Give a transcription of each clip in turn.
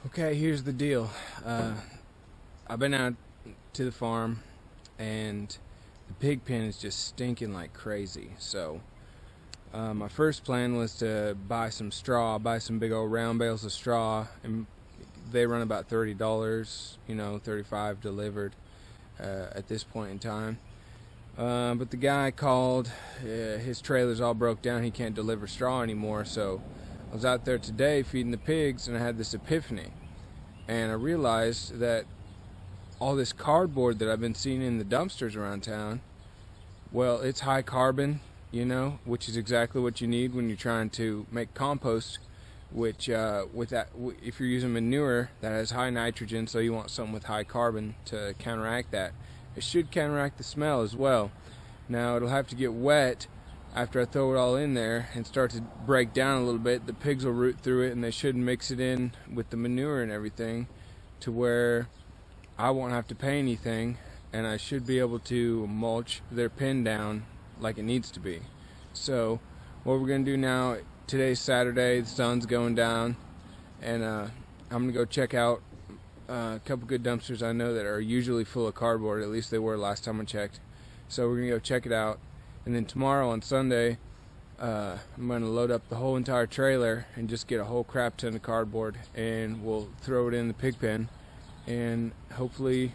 Okay, here's the deal. I've been out to the farm and the pig pen is just stinking like crazy. So my first plan was to buy some straw, buy some big old round bales of straw, and they run about $30, you know, $35 delivered at this point in time. But the guy called, his trailer's all broke down, he can't deliver straw anymore. So I was out there today feeding the pigs and I had this epiphany, and I realized that all this cardboard that I've been seeing in the dumpsters around town, well, it's high carbon, you know, which is exactly what you need when you're trying to make compost, which if you're using manure that has high nitrogen, so you want something with high carbon to counteract that. It should counteract the smell as well. Now it'll have to get wet after I throw it all in there and start to break down a little bit. The pigs will root through it and they should mix it in with the manure and everything to where I won't have to pay anything, and I should be able to mulch their pen down like it needs to be. So what we're going to do now, today's Saturday, the sun's going down, and I'm going to go check out a couple good dumpsters I know that are usually full of cardboard. At least they were last time I checked. So we're going to go check it out, and then tomorrow on Sunday I'm going to load up the whole entire trailer and just get a whole crap ton of cardboard, and we'll throw it in the pig pen, and hopefully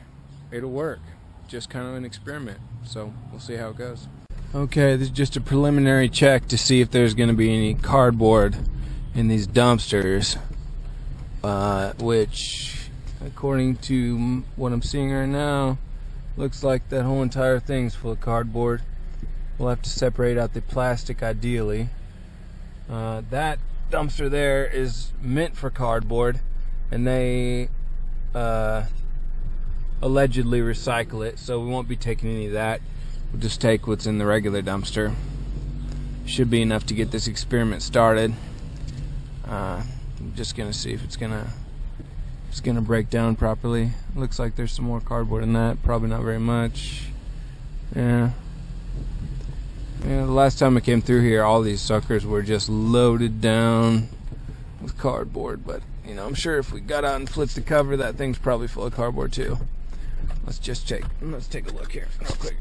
it'll work. Just kind of an experiment, so we'll see how it goes. Okay, this is just a preliminary check to see if there's going to be any cardboard in these dumpsters, which, according to what I'm seeing right now, looks like that whole entire thing's full of cardboard. We'll have to separate out the plastic ideally. That dumpster there is meant for cardboard, and they allegedly recycle it, so we won't be taking any of that. We'll just take what's in the regular dumpster. Should be enough to get this experiment started. I'm just gonna see if it's gonna break down properly. Looks like there's some more cardboard in that. Probably not very much. Yeah, the last time I came through here, all these suckers were just loaded down with cardboard. But you know, I'm sure if we got out and flipped the cover, that thing's probably full of cardboard too. Let's take a look here real quick.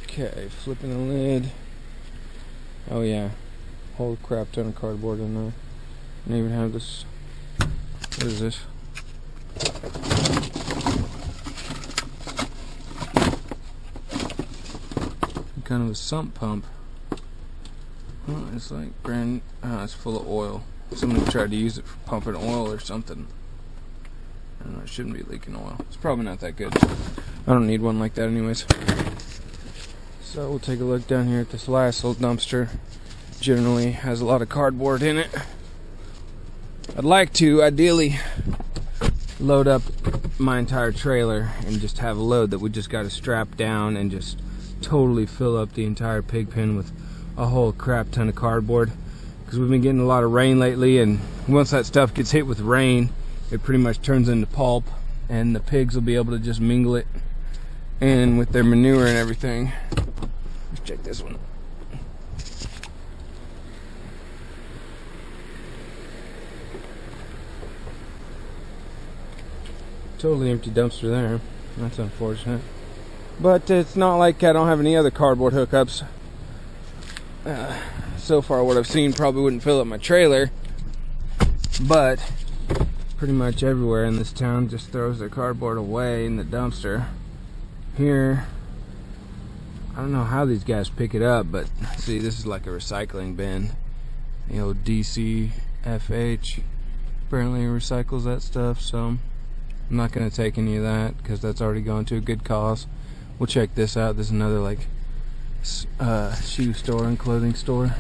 Okay, flipping the lid. Oh yeah, whole crap ton of cardboard in there. And even have this. What is this? Some kind of a sump pump. Oh, it's like it's full of oil. Somebody tried to use it for pumping oil or something. I don't know, it shouldn't be leaking oil. It's probably not that good. I don't need one like that anyways. So we'll take a look down here at this last little dumpster. Generally has a lot of cardboard in it. I'd like to, ideally, load up my entire trailer and just have a load that we just got to strap down and just totally fill up the entire pig pen with a whole crap ton of cardboard, because we've been getting a lot of rain lately, and once that stuff gets hit with rain, it pretty much turns into pulp, and the pigs will be able to just mingle it in with their manure and everything. Let's check this one. Totally empty dumpster there. That's unfortunate, but it's not like I don't have any other cardboard hookups. So far what I've seen probably wouldn't fill up my trailer, but pretty much everywhere in this town just throws their cardboard away in the dumpster. Here, I don't know how these guys pick it up, but see, this is like a recycling bin. The old DCFH apparently recycles that stuff, so I'm not going to take any of that because that's already gone to a good cause. We'll check this out. There's another like shoe store and clothing store.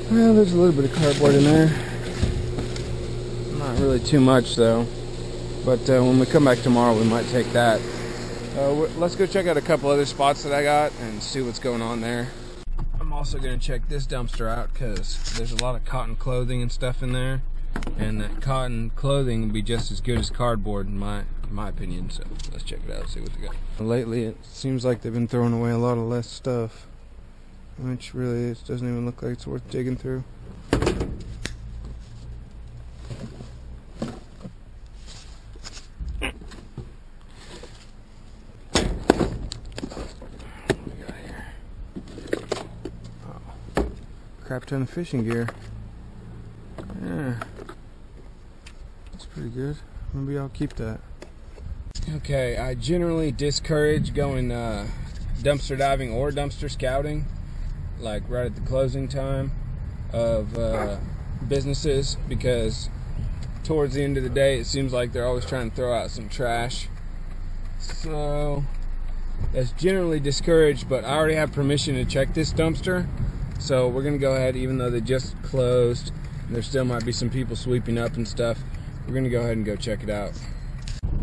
Well, there's a little bit of cardboard in there. Not really too much though. But when we come back tomorrow, we might take that. Let's go check out a couple other spots that I got and see what's going on there. I'm also going to check this dumpster out because there's a lot of cotton clothing and stuff in there, and that cotton clothing would be just as good as cardboard in my opinion. So let's check it out, see what they got. Lately it seems like they've been throwing away a lot of less stuff, which really it doesn't even look like it's worth digging through. Crap ton of fishing gear. Yeah, that's pretty good. Maybe I'll keep that. Okay, I generally discourage going dumpster diving or dumpster scouting, like right at the closing time of businesses, because towards the end of the day it seems like they're always trying to throw out some trash. So that's generally discouraged, but I already have permission to check this dumpster. So we're gonna go ahead, even though they just closed, there still might be some people sweeping up and stuff. We're gonna go ahead and go check it out.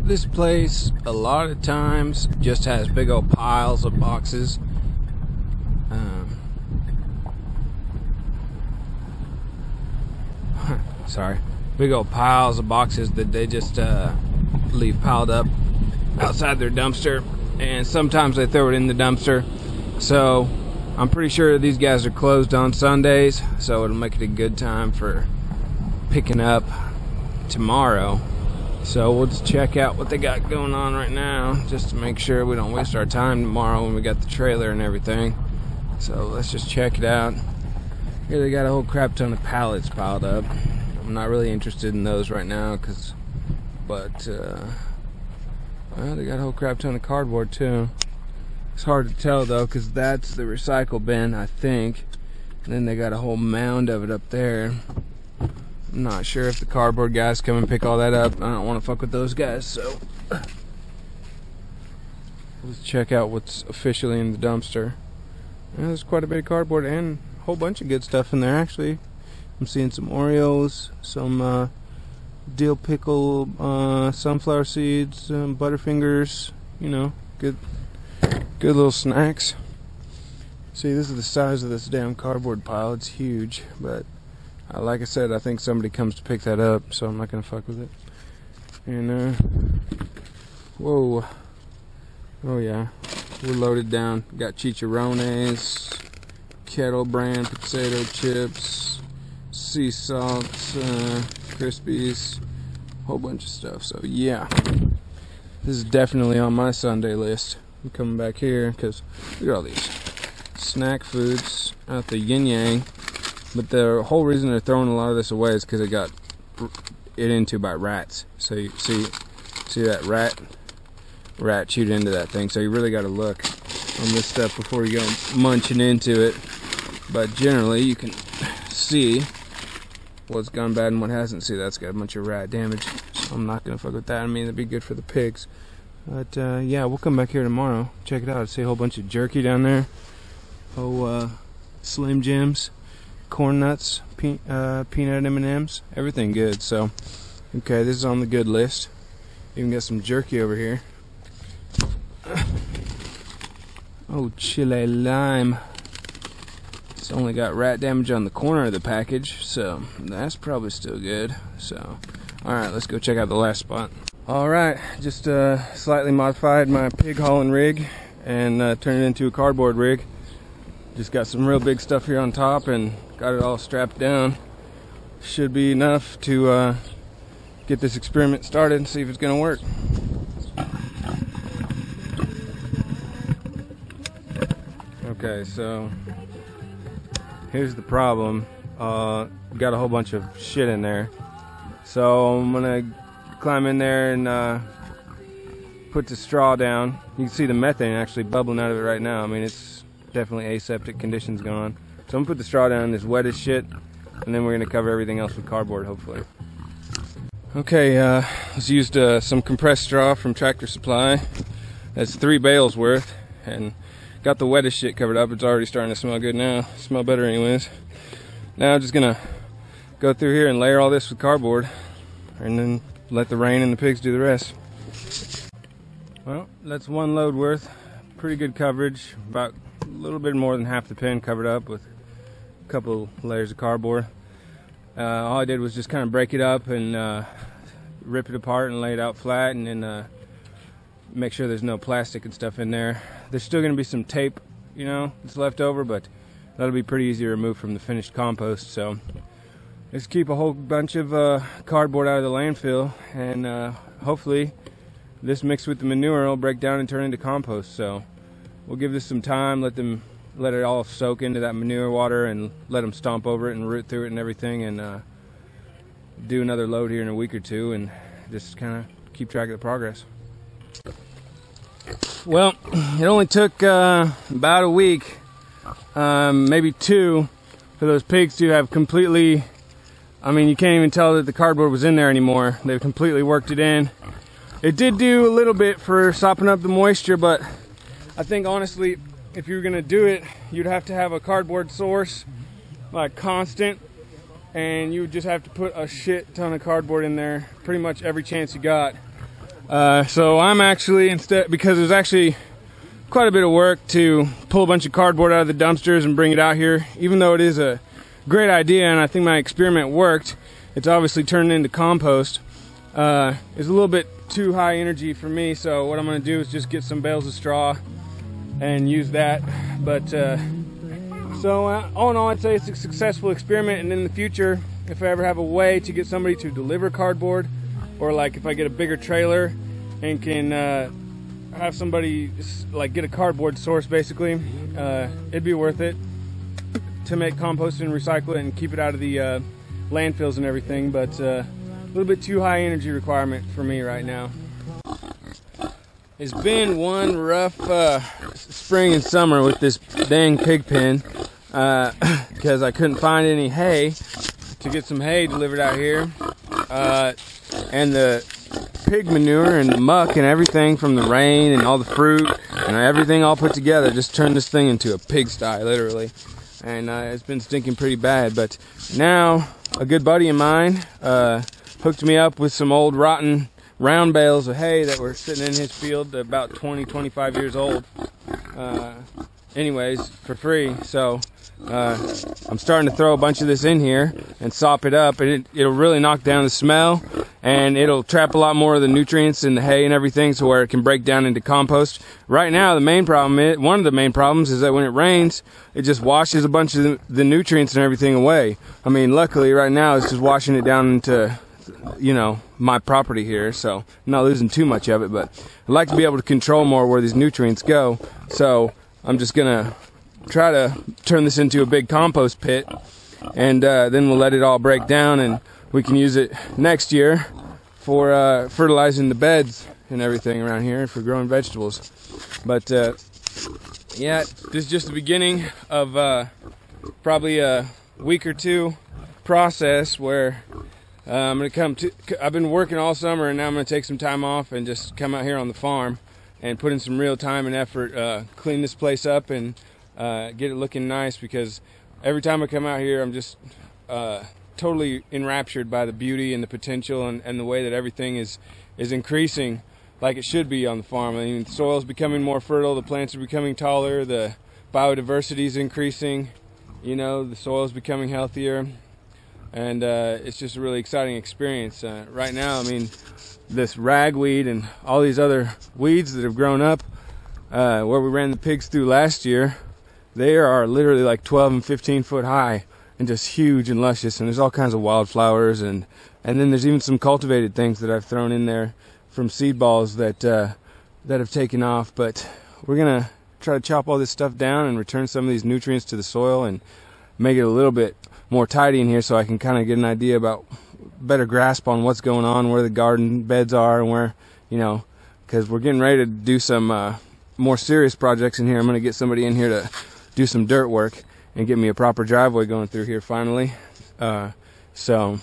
This place, a lot of times, just has big old piles of boxes. Sorry, big old piles of boxes that they just leave piled up outside their dumpster, and sometimes they throw it in the dumpster. So I'm pretty sure these guys are closed on Sundays, so it'll make it a good time for picking up tomorrow. So we'll just check out what they got going on right now, just to make sure we don't waste our time tomorrow when we got the trailer and everything. So let's just check it out. Here they got a whole crap ton of pallets piled up. I'm not really interested in those right now, well, they got a whole crap ton of cardboard too. It's hard to tell though, because that's the recycle bin, I think. And then they got a whole mound of it up there. I'm not sure if the cardboard guys come and pick all that up. I don't want to fuck with those guys, so let's check out what's officially in the dumpster. Yeah, there's quite a bit of cardboard and a whole bunch of good stuff in there, actually. I'm seeing some Oreos, some dill pickle, sunflower seeds, Butterfingers, you know, good little snacks. See, this is the size of this damn cardboard pile. It's huge, but like I said, I think somebody comes to pick that up, so I'm not gonna fuck with it. And whoa, oh yeah, we're loaded down. Got chicharrones, Kettle brand potato chips, sea salt, Crispies, whole bunch of stuff. So yeah, this is definitely on my Sunday list. I'm coming back here because look at all these snack foods out the yin yang. But the whole reason they're throwing a lot of this away is because it got it into by rats. So you see that rat chewed into that thing. So you really got to look on this stuff before you go munching into it. But generally you can see what's gone bad and what hasn't. See, that's got a bunch of rat damage. So I'm not gonna fuck with that. I mean, it'd be good for the pigs. But yeah, we'll come back here tomorrow. Check it out. I see a whole bunch of jerky down there. Oh, Slim Jims, corn nuts, peanut M&Ms, everything good. So, okay, this is on the good list. Even got some jerky over here. Oh, chile lime. It's only got rat damage on the corner of the package, so that's probably still good. So, alright, let's go check out the last spot. Alright, just slightly modified my pig hauling rig and turned it into a cardboard rig. Just got some real big stuff here on top and got it all strapped down. Should be enough to get this experiment started and see if it's gonna work. Okay, so here's the problem. Got a whole bunch of shit in there. So I'm gonna climb in there and put the straw down. You can see the methane actually bubbling out of it right now. I mean, it's definitely aseptic conditions going on. So I'm gonna put the straw down, this wet as shit, and then we're gonna cover everything else with cardboard, hopefully. Okay, let's used some compressed straw from Tractor Supply. That's 3 bales worth, and got the wettest shit covered up. It's already starting to smell good now. Smell better anyways. Now I'm just gonna go through here and layer all this with cardboard, and then let the rain and the pigs do the rest. Well, that's 1 load worth. Pretty good coverage, about a little bit more than half the pen covered up with a couple layers of cardboard. All I did was just kind of break it up and rip it apart and lay it out flat, and then make sure there's no plastic and stuff in there. There's still going to be some tape, you know, that's left over, but that'll be pretty easy to remove from the finished compost. So let's keep a whole bunch of cardboard out of the landfill, and hopefully this mixed with the manure will break down and turn into compost. So we'll give this some time, let it all soak into that manure water, and let them stomp over it and root through it and everything, and do another load here in a week or two, and just kind of keep track of the progress. Well, it only took about a week, maybe two, for those pigs to have completely, I mean, you can't even tell that the cardboard was in there anymore. They've completely worked it in. It did do a little bit for sopping up the moisture, but I think honestly, if you were gonna do it, you'd have to have a cardboard source, like constant, and you would just have to put a shit ton of cardboard in there pretty much every chance you got. So I'm actually, instead, because it was actually quite a bit of work to pull a bunch of cardboard out of the dumpsters and bring it out here, even though it is a great idea and I think my experiment worked, it's obviously turned into compost. It's a little bit too high energy for me, so what I'm going to do is just get some bales of straw and use that. But so all in all, I'd say it's a successful experiment, and in the future, if I ever have a way to get somebody to deliver cardboard, or like if I get a bigger trailer and can have somebody like get a cardboard source, basically, it'd be worth it to make compost and recycle it and keep it out of the landfills and everything. But a little bit too high energy requirement for me right now. It's been one rough spring and summer with this dang pig pen, because I couldn't find any hay to get some hay delivered out here. And the pig manure and the muck and everything from the rain and all the fruit and everything all put together just turned this thing into a pigsty, literally. And it's been stinking pretty bad. But now a good buddy of mine hooked me up with some old rotten round bales of hay that were sitting in his field, about 20-25 years old, anyways, for free. So I'm starting to throw a bunch of this in here and sop it up, and it'll really knock down the smell, and it'll trap a lot more of the nutrients in the hay and everything, so where it can break down into compost. Right now, one of the main problems is that when it rains, it just washes a bunch of the nutrients and everything away. I mean, luckily right now it's just washing it down into, you know, my property here, so I'm not losing too much of it, but I'd like to be able to control more where these nutrients go. So I'm just gonna try to turn this into a big compost pit, and then we'll let it all break down, and we can use it next year for fertilizing the beds and everything around here for growing vegetables. But yeah, this is just the beginning of probably a week or two process where I'm gonna I've been working all summer, and now I'm gonna take some time off and just come out here on the farm and put in some real time and effort, clean this place up and get it looking nice, because every time I come out here I'm just totally enraptured by the beauty and the potential and the way that everything is increasing like it should be on the farm. I mean, the soil's becoming more fertile, the plants are becoming taller, the biodiversity is increasing, you know, the soil's becoming healthier, and it's just a really exciting experience. Right now, I mean, this ragweed and all these other weeds that have grown up where we ran the pigs through last year, they are literally like 12 and 15 foot high and just huge and luscious, and there's all kinds of wildflowers, and then there's even some cultivated things that I've thrown in there from seed balls that have taken off. But we're gonna try to chop all this stuff down and return some of these nutrients to the soil and make it a little bit more tidy in here, so I can kind of get an idea about, better grasp on what's going on, where the garden beds are, and where, you know, because we're getting ready to do some more serious projects in here. I'm going to get somebody in here to do some dirt work and get me a proper driveway going through here finally. So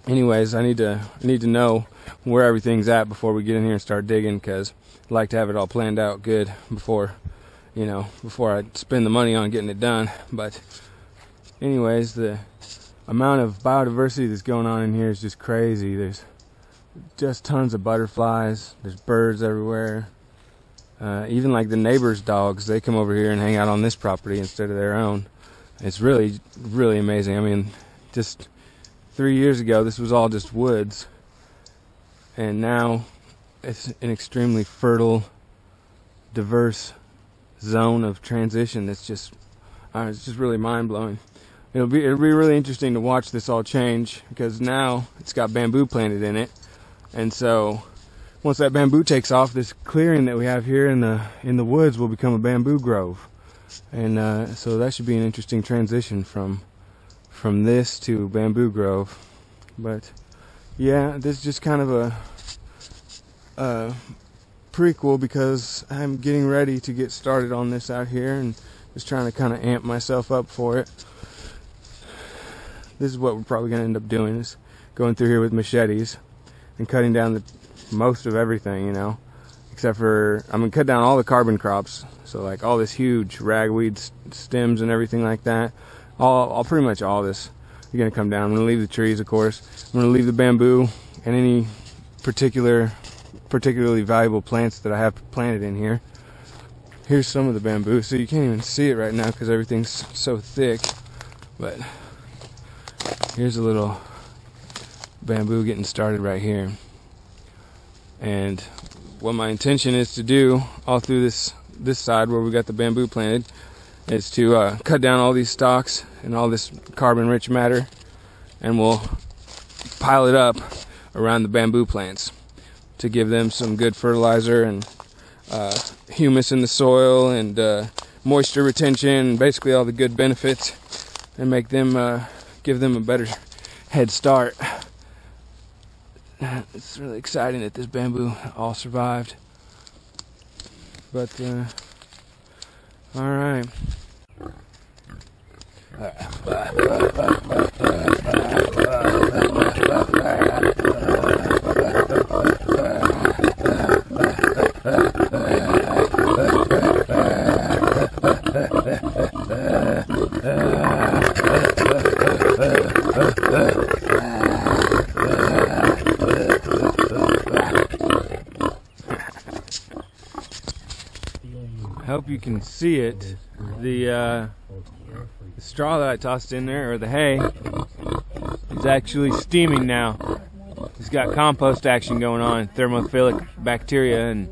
anyways, I need to know where everything's at before we get in here and start digging, because I'd like to have it all planned out good before I spend the money on getting it done. But anyways, the amount of biodiversity that's going on in here is just crazy. There's just tons of butterflies, there's birds everywhere, Even like the neighbors' dogs, they come over here and hang out on this property instead of their own. It's really, really amazing. I mean, just 3 years ago, this was all just woods, and now it's an extremely fertile, diverse zone of transition. That's just, it's just really mind-blowing. It'll be really interesting to watch this all change, because now it's got bamboo planted in it, and so once that bamboo takes off, this clearing that we have here in the woods will become a bamboo grove, and so that should be an interesting transition from this to bamboo grove. But yeah, this is just kind of a prequel, because I'm getting ready to get started on this out here and just trying to kind of amp myself up for it. This is what we're probably going to end up doing, is going through here with machetes and cutting down most of everything, you know, except for, I'm going to cut down all the carbon crops, so like all this huge ragweed stems and everything like that. All pretty much all this is going to come down. I'm going to leave the trees, of course. I'm going to leave the bamboo and any particularly valuable plants that I have planted in here. Here's some of the bamboo, so you can't even see it right now because everything's so thick, but here's a little bamboo getting started right here. And what my intention is to do all through this side where we got the bamboo planted is to cut down all these stalks and all this carbon rich matter, and we'll pile it up around the bamboo plants to give them some good fertilizer and humus in the soil and moisture retention, basically all the good benefits, and make them give them a better head start. It's really exciting that this bamboo all survived. But all right. I hope you can see it. The straw that I tossed in there, or the hay, is actually steaming now. It's got compost action going on. Thermophilic bacteria and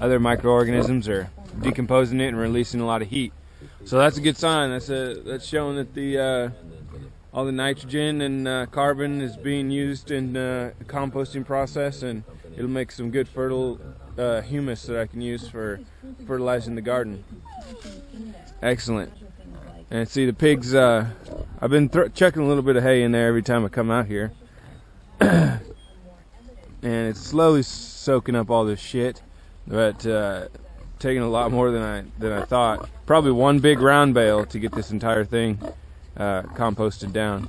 other microorganisms are decomposing it and releasing a lot of heat. So that's a good sign. That's showing that the all the nitrogen and carbon is being used in the composting process, and it'll make some good fertile humus that I can use for fertilizing the garden. Excellent. And see, the pigs, I've been chucking a little bit of hay in there every time I come out here. And it's slowly soaking up all this shit, but taking a lot more than I thought. Probably one big round bale to get this entire thing composted down.